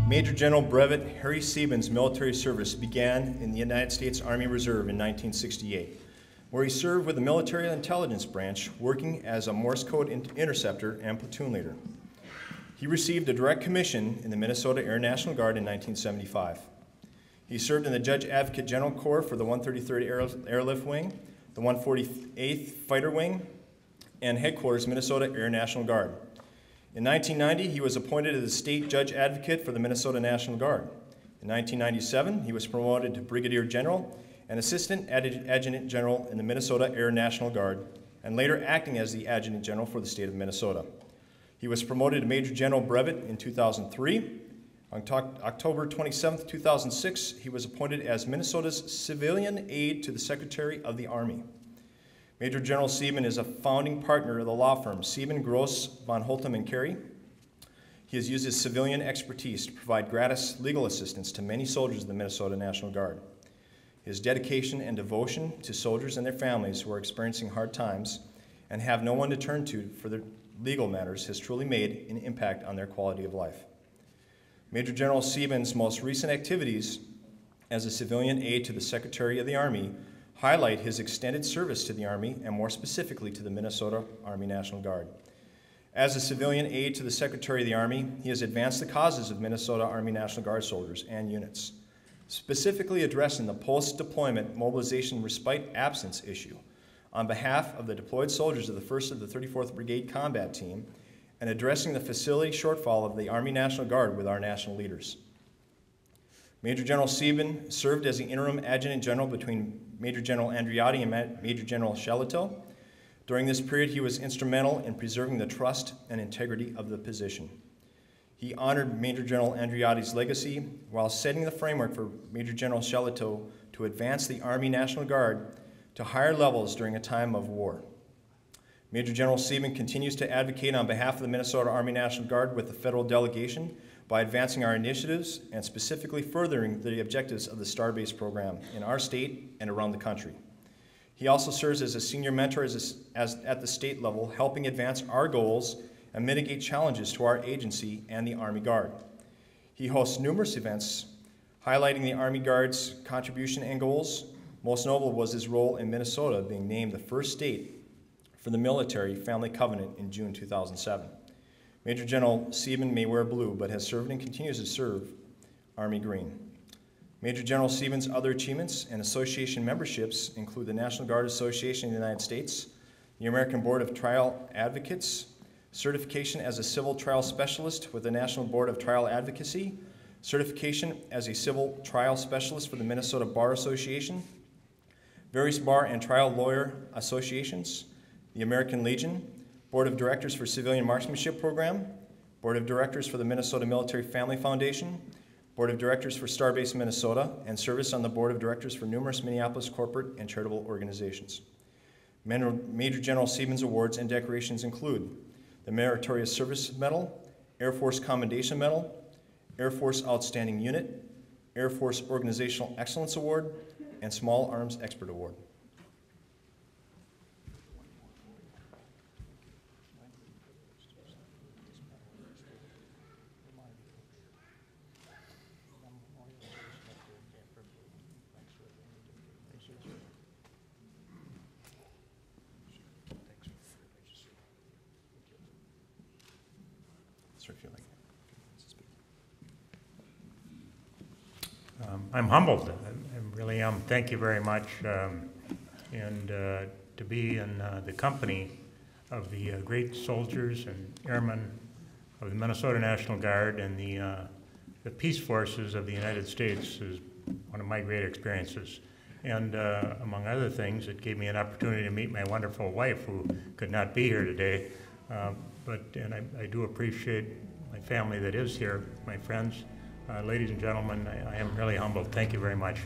Major General Brevet Harry Sieben's military service began in the United States Army Reserve in 1968, where he served with the Military Intelligence Branch, working as a Morse code interceptor and platoon leader. He received a direct commission in the Minnesota Air National Guard in 1975. He served in the Judge Advocate General Corps for the 133rd Airlift Wing, the 148th Fighter Wing, and Headquarters Minnesota Air National Guard. In 1990, he was appointed as the State Judge Advocate for the Minnesota National Guard. In 1997, he was promoted to Brigadier General and Assistant Adjutant General in the Minnesota Air National Guard, and later acting as the Adjutant General for the state of Minnesota. He was promoted to Major General Brevet in 2003. On October 27, 2006, he was appointed as Minnesota's civilian aide to the Secretary of the Army. Major General Sieben is a founding partner of the law firm Sieben, Gross, von Holtum and Carey. He has used his civilian expertise to provide gratis legal assistance to many soldiers of the Minnesota National Guard. His dedication and devotion to soldiers and their families who are experiencing hard times and have no one to turn to for their legal matters has truly made an impact on their quality of life. Major General Sieben's most recent activities as a civilian aide to the Secretary of the Army highlight his extended service to the Army and more specifically to the Minnesota Army National Guard. As a civilian aide to the Secretary of the Army, he has advanced the causes of Minnesota Army National Guard soldiers and units, specifically addressing the post-deployment mobilization respite absence issue on behalf of the deployed soldiers of the 1st of the 34th Brigade Combat Team and addressing the facility shortfall of the Army National Guard with our national leaders. Major General Sieben served as the interim Adjutant General between Major General Andriotti and Major General Shalito. During this period, he was instrumental in preserving the trust and integrity of the position. He honored Major General Andriotti's legacy while setting the framework for Major General Shalito to advance the Army National Guard to higher levels during a time of war. Major General Sieben continues to advocate on behalf of the Minnesota Army National Guard with the federal delegation by advancing our initiatives and specifically furthering the objectives of the STAR-based program in our state and around the country. He also serves as a senior mentor at the state level, helping advance our goals and mitigate challenges to our agency and the Army Guard. He hosts numerous events highlighting the Army Guard's contribution and goals. Most notable was his role in Minnesota being named the first state for the Military Family Covenant in June 2007. Major General Sieben may wear blue, but has served and continues to serve Army green. Major General Sieben's other achievements and association memberships include the National Guard Association in the United States, the American Board of Trial Advocates, certification as a civil trial specialist with the National Board of Trial Advocacy, certification as a civil trial specialist for the Minnesota Bar Association, various bar and trial lawyer associations, the American Legion, Board of Directors for Civilian Marksmanship Program, Board of Directors for the Minnesota Military Family Foundation, Board of Directors for Starbase Minnesota, and service on the Board of Directors for numerous Minneapolis corporate and charitable organizations. Major General Sieben's awards and decorations include the Meritorious Service Medal, Air Force Commendation Medal, Air Force Outstanding Unit, Air Force Organizational Excellence Award, and Small Arms Expert Award. I'm humbled. I really am. Thank you very much. And to be in the company of the great soldiers and airmen of the Minnesota National Guard and the peace forces of the United States is one of my great experiences. And among other things, it gave me an opportunity to meet my wonderful wife, who could not be here today. And I do appreciate my family that is here, my friends. Ladies and gentlemen, I am really humbled. Thank you very much.